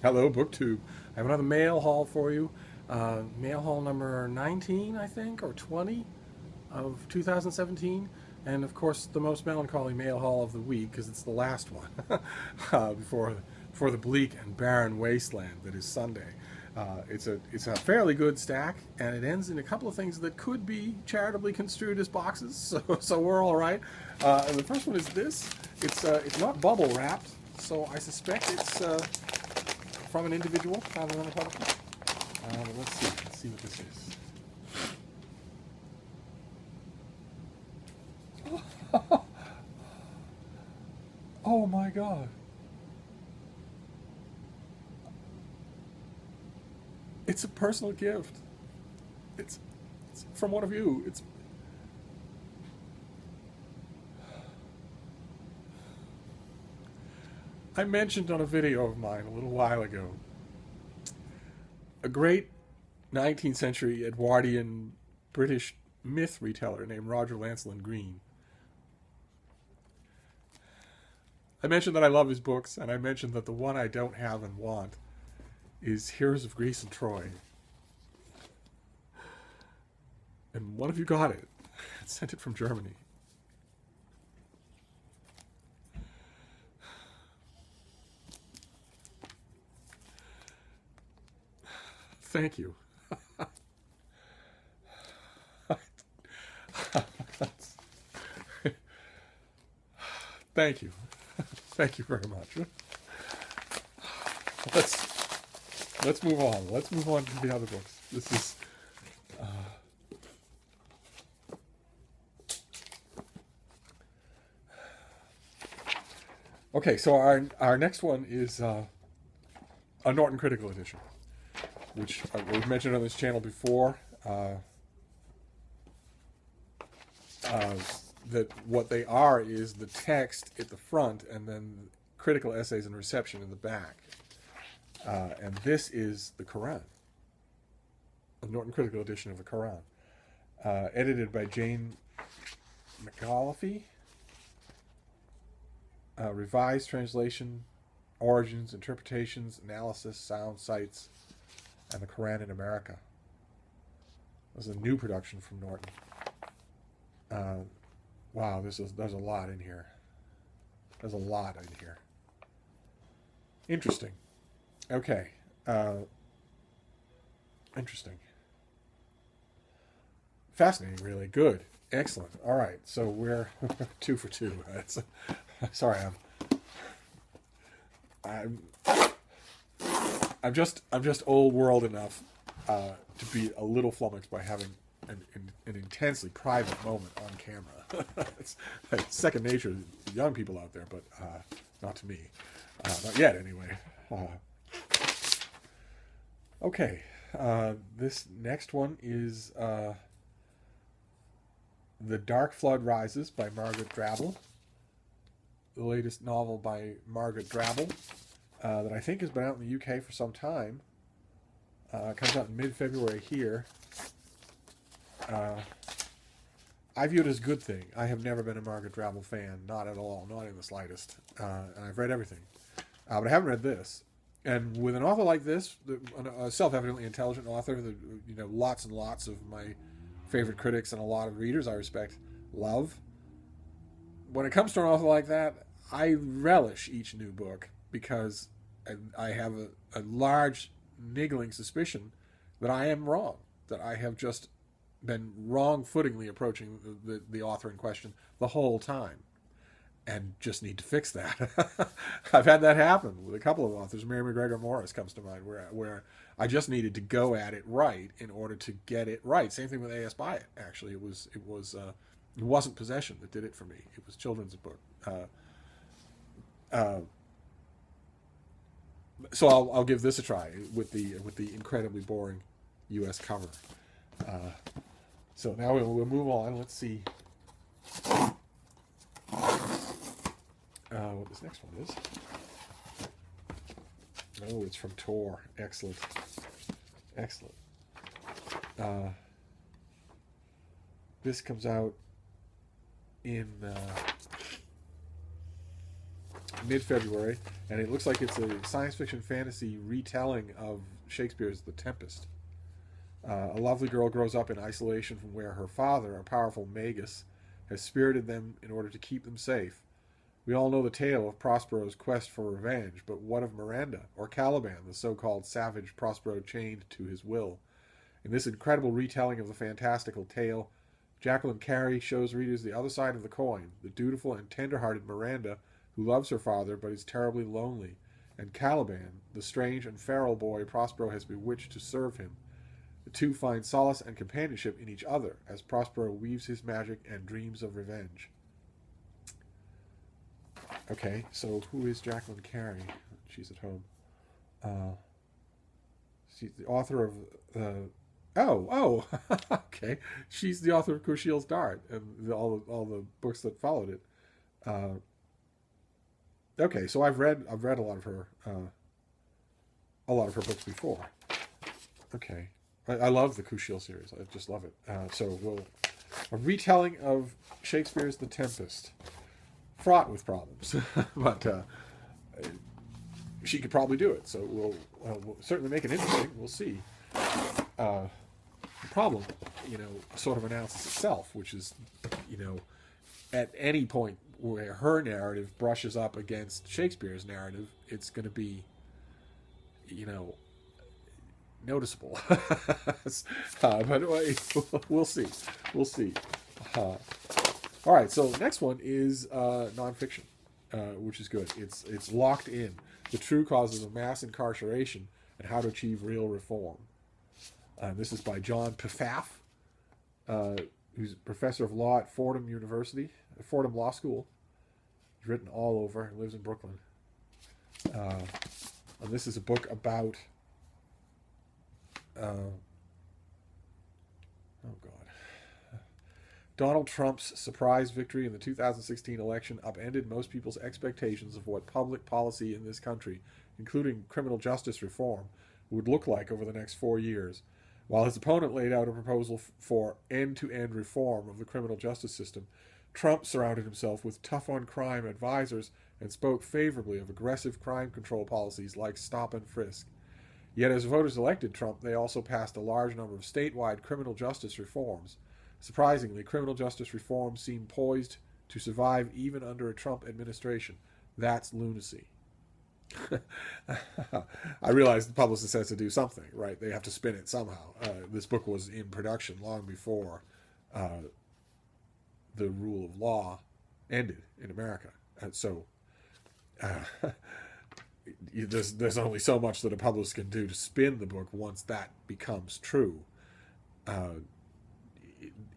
Hello, BookTube. I have another mail haul for you. Mail haul number 19, I think, or 20 of 2017. And of course, the most melancholy mail haul of the week, because it's the last one before the bleak and barren wasteland that is Sunday. It's a fairly good stack, and it ends in a couple of things that could be charitably construed as boxes, so we're all right. And the first one is this. It's not bubble wrapped, so I suspect it's from an individual rather than a publisher. Let's see what this is. Oh my God. It's a personal gift. It's from one of you. I mentioned on a video of mine a little while ago a great 19th century Edwardian British myth reteller named Roger Lancelin Green. I mentioned that I love his books, and I mentioned that the one I don't have and want is Heroes of Greece and Troy. And one of you got it. Sent it from Germany. Thank you. Thank you. Thank you very much. Let's move on. Let's move on to the other books. This is okay. So our next one is a Norton Critical Edition, which we've mentioned on this channel before. That what they are is the text at the front and then critical essays and reception in the back. And this is the Quran, a Norton Critical Edition of the Quran, edited by Jane McAuliffe. Revised translation, origins, interpretations, analysis, sound sites, and the Quran in America. This is a new production from Norton. Wow, there's a lot in here. There's a lot in here. Interesting. Okay. Interesting. Fascinating, really. Good. Excellent. All right. So we're 2 for 2. Sorry, I'm just old world enough to be a little flummoxed by having an intensely private moment on camera. it's second nature to young people out there, but not to me. Not yet, anyway. Okay, this next one is The Dark Flood Rises by Margaret Drabble. The latest novel by Margaret Drabble that I think has been out in the UK for some time. Comes out in mid-February here. I view it as a good thing. I have never been a Margaret Drabble fan, not at all, not in the slightest. And I've read everything, but I haven't read this. And with an author like this, a self-evidently intelligent author, that lots and lots of my favorite critics and a lot of readers I respect love. When it comes to an author like that, I relish each new book because I have a large, niggling suspicion that I am wrong, that I have just been wrong-footingly approaching the author in question the whole time, and just need to fix that. I've had that happen with a couple of authors. Mary McGregor Morris comes to mind, where I just needed to go at it right in order to get it right. Same thing with A.S. Byatt. Actually, it wasn't Possession that did it for me. It was children's book. So I'll give this a try with the incredibly boring U.S. cover. So now we'll move on. Let's see what this next one is. Oh, it's from Tor. Excellent. Excellent. This comes out in mid-February, and it looks like it's a science fiction fantasy retelling of Shakespeare's The Tempest. A lovely girl grows up in isolation from where her father, a powerful magus, has spirited them in order to keep them safe. We all know the tale of Prospero's quest for revenge, but what of Miranda, or Caliban, the so-called savage Prospero chained to his will? In this incredible retelling of the fantastical tale, Jacqueline Carey shows readers the other side of the coin, the dutiful and tender-hearted Miranda, who loves her father but is terribly lonely, and Caliban, the strange and feral boy Prospero has bewitched to serve him. The two find solace and companionship in each other as Prospero weaves his magic and dreams of revenge. Okay, so who is Jacqueline Carey? She's at home. She's the author of okay. She's the author of Kushiel's Dart and all the books that followed it. Okay, so I've read a lot of her books before. Okay, I love the Kushiel series. I just love it. A retelling of Shakespeare's The Tempest, fraught with problems, but she could probably do it. So we'll certainly make it interesting. We'll see. The problem, sort of announces itself, which is, at any point where her narrative brushes up against Shakespeare's narrative, it's going to be, noticeable. But we'll see. We'll see. All right, so next one is nonfiction, which is good. It's locked in. The True Causes of Mass Incarceration and How to Achieve Real Reform. This is by John Pfaff, who's a professor of law at Fordham Law School. He's written all over, lives in Brooklyn. And this is a book about Donald Trump's surprise victory in the 2016 election upended most people's expectations of what public policy in this country, including criminal justice reform, would look like over the next 4 years. While his opponent laid out a proposal for end-to-end reform of the criminal justice system, Trump surrounded himself with tough-on-crime advisors and spoke favorably of aggressive crime control policies like stop and frisk. Yet as voters elected Trump, they also passed a large number of statewide criminal justice reforms. Surprisingly, criminal justice reforms seem poised to survive even under a Trump administration. That's lunacy. I realize the publicist has to do something, right? They have to spin it somehow. This book was in production long before the rule of law ended in America. There's only so much that a publicist can do to spin the book once that becomes true.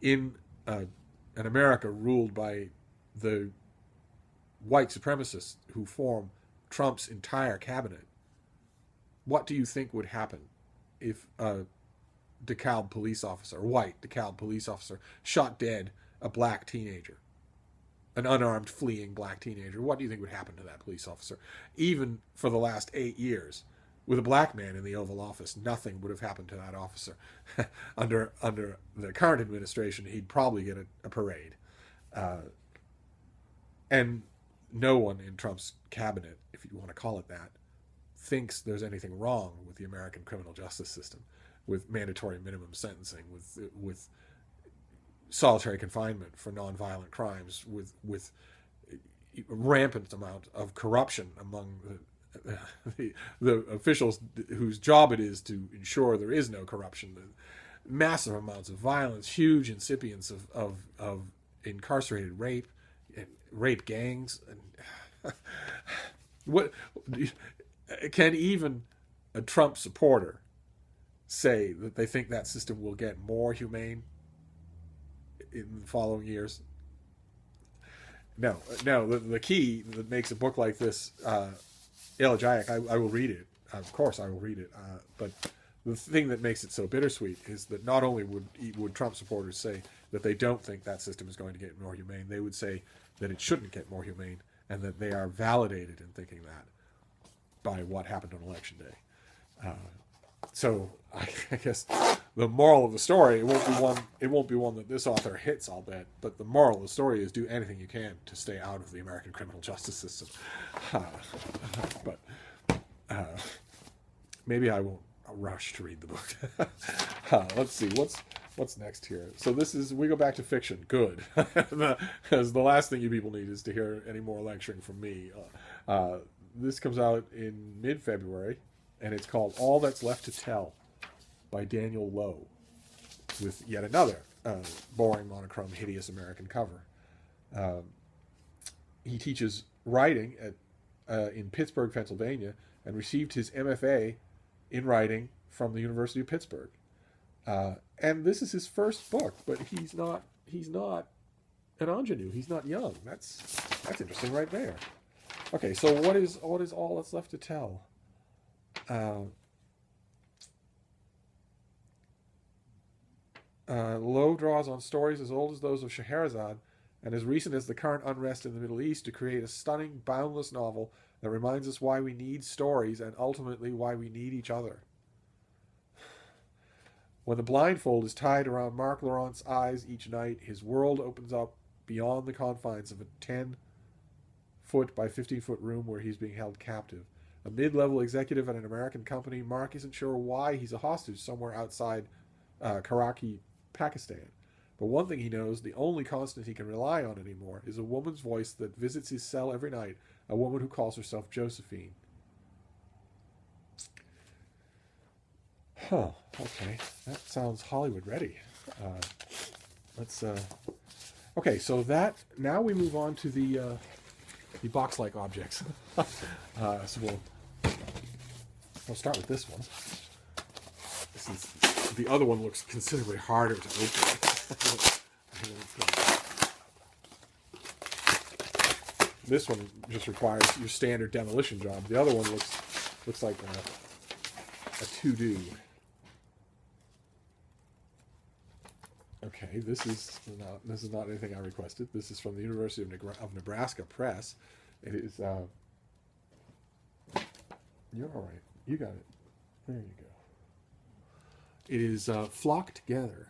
In an America ruled by the white supremacists who form Trump's entire cabinet, what do you think would happen if a white DeKalb police officer shot dead a black teenager, an unarmed fleeing black teenager? What do you think would happen to that police officer? Even for the last 8 years, with a black man in the Oval Office, nothing would have happened to that officer. Under the current administration, he'd probably get a parade. And no one in Trump's cabinet, if you want to call it that, thinks there's anything wrong with the American criminal justice system, with mandatory minimum sentencing, with solitary confinement for nonviolent crimes, with rampant amount of corruption among the officials whose job it is to ensure there is no corruption, massive amounts of violence, huge incipients of incarcerated rape gangs. And what can even a Trump supporter say that they think that system will get more humane in the following years? No. The key that makes a book like this elegiac, I will read it. Of course, I will read it. But the thing that makes it so bittersweet is that not only would Trump supporters say that they don't think that system is going to get more humane, they would say that it shouldn't get more humane, and that they are validated in thinking that by what happened on Election Day. So I guess the moral of the story, it won't be one that this author hits, I'll bet, but the moral of the story is do anything you can to stay out of the American criminal justice system. But maybe I won't rush to read the book. Let's see what's next here. So we go back to fiction. Good, because the last thing you people need is to hear any more lecturing from me. This comes out in mid-February, and it's called All That's Left to Tell by Daniel Lowe, with yet another boring, monochrome, hideous American cover. He teaches writing in Pittsburgh, Pennsylvania, and received his MFA in writing from the University of Pittsburgh. And this is his first book, but he's not an ingenue. He's not young. That's interesting right there. Okay, so what is all that's left to tell? Lowe draws on stories as old as those of Scheherazade and as recent as the current unrest in the Middle East to create a stunning, boundless novel that reminds us why we need stories and ultimately why we need each other. When the blindfold is tied around Mark Laurent's eyes each night, his world opens up beyond the confines of a 10-foot by 15-foot room where he's being held captive. A mid-level executive at an American company, Mark isn't sure why he's a hostage somewhere outside Karachi, Pakistan. But one thing he knows, the only constant he can rely on anymore, is a woman's voice that visits his cell every night, a woman who calls herself Josephine. Huh, okay. That sounds Hollywood ready. Okay, so now we move on to the box-like objects. So we'll start with this one. The other one looks considerably harder to open. This one just requires your standard demolition job. The other one looks like a to-do. Okay, this is not anything I requested. This is from the University of Nebraska Press. It is. You're all right. You got it. There you go. It is Flock Together.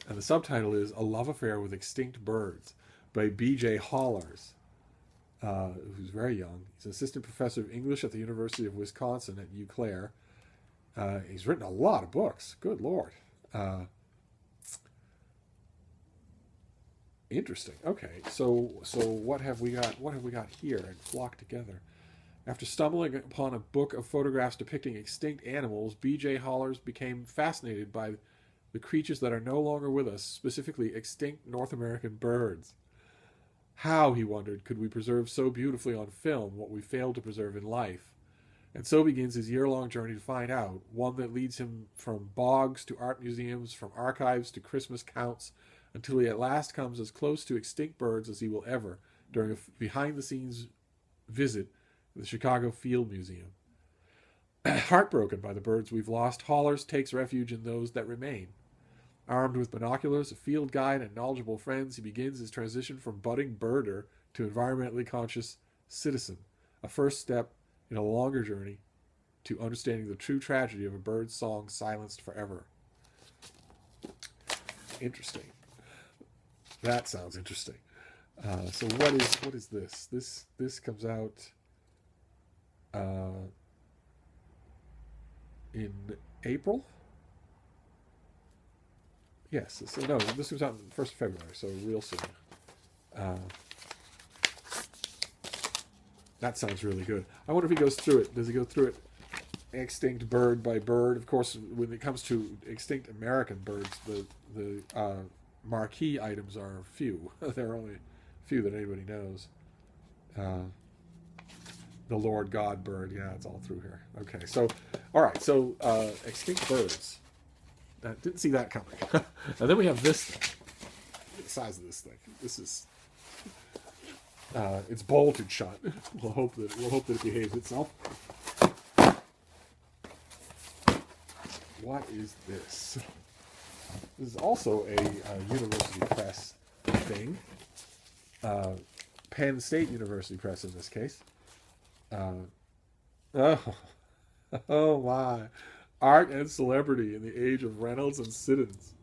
And the subtitle is A Love Affair with Extinct Birds by B.J. Hollars, who's very young. He's an assistant professor of English at the University of Wisconsin at Eau Claire. He's written a lot of books. Good Lord. Interesting. Okay, so what have we got? What have we got here in Flock Together? After stumbling upon a book of photographs depicting extinct animals, B.J. Hollars became fascinated by the creatures that are no longer with us, specifically extinct North American birds. How, he wondered, could we preserve so beautifully on film what we failed to preserve in life? And so begins his year-long journey to find out, one that leads him from bogs to art museums, from archives to Christmas counts, until he at last comes as close to extinct birds as he will ever during a behind-the-scenes visit to the Chicago Field Museum. Heartbroken by the birds we've lost, Hollars takes refuge in those that remain. Armed with binoculars, a field guide, and knowledgeable friends, he begins his transition from budding birder to environmentally conscious citizen, a first step in a longer journey to understanding the true tragedy of a bird's song silenced forever. Interesting. That sounds interesting. So what is this? This comes out in April. Yes. So no, this comes out on the 1st of February. So real soon. That sounds really good. I wonder if he goes through it. Does he go through it extinct bird by bird? Of course, when it comes to extinct American birds, the marquee items are few. There are only few that anybody knows. The Lord God bird, yeah, it's all through here. Okay, so, all right, so extinct birds. Didn't see that coming. And then we have this thing. Look at the size of this thing. This is, it's bolted shut. We'll hope that it behaves itself. What is this? This is also a University Press thing. Penn State University Press in this case. Oh my. Art and Celebrity in the Age of Reynolds and Siddons.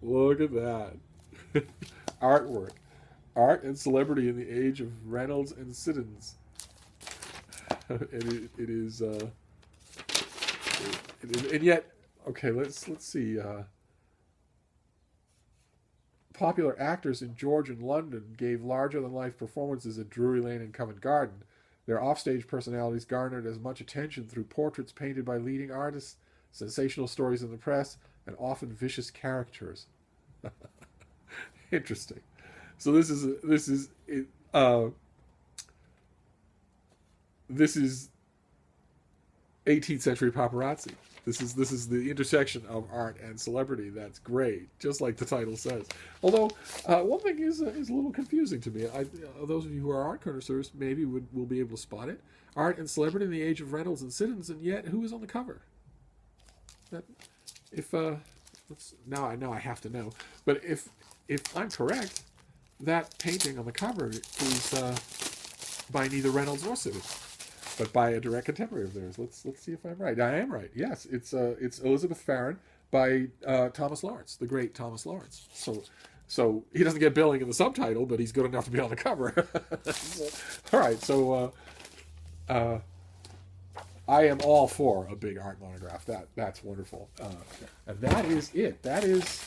Look at that. Artwork. Art and Celebrity in the Age of Reynolds and Siddons. It is, and yet, okay, let's see. Popular actors in George and London gave larger-than-life performances at Drury Lane and Covent Garden. Their offstage personalities garnered as much attention through portraits painted by leading artists, sensational stories in the press, and often vicious caricatures. Interesting. So this is 18th century paparazzi. This is the intersection of art and celebrity. That's great, just like the title says. Although one thing is a little confusing to me. Those of you who are art connoisseurs maybe will be able to spot it. Art and Celebrity in the Age of Reynolds and Siddons, and yet who is on the cover? That, if now I have to know. But if I'm correct, that painting on the cover is by neither Reynolds nor Siddons, but by a direct contemporary of theirs. Let's see if I'm right. I am right. Yes, it's Elizabeth Farron by Thomas Lawrence, the great Thomas Lawrence. So he doesn't get billing in the subtitle, but he's good enough to be on the cover. All right, so I am all for a big art monograph. That's wonderful, and that is it. That is.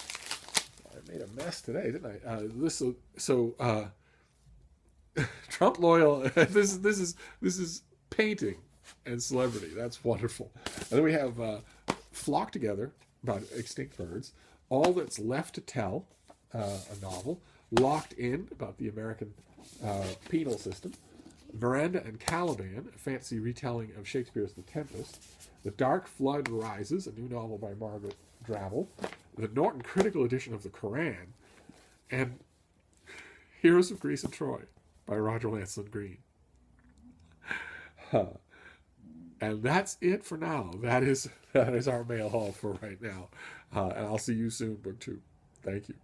I made a mess today, didn't I? Trump loyal. This is painting and celebrity. That's wonderful. And then we have Flock Together about extinct birds. All That's Left to Tell, a novel. Locked In about the American penal system. Miranda and Caliban, a fantasy retelling of Shakespeare's The Tempest. The Dark Flood Rises, a new novel by Margaret Drabble. The Norton Critical Edition of the Koran. And Heroes of Greece and Troy by Roger Lancelyn Green. And that's it for now. That is our mail haul for right now. And I'll see you soon, book 2. Thank you.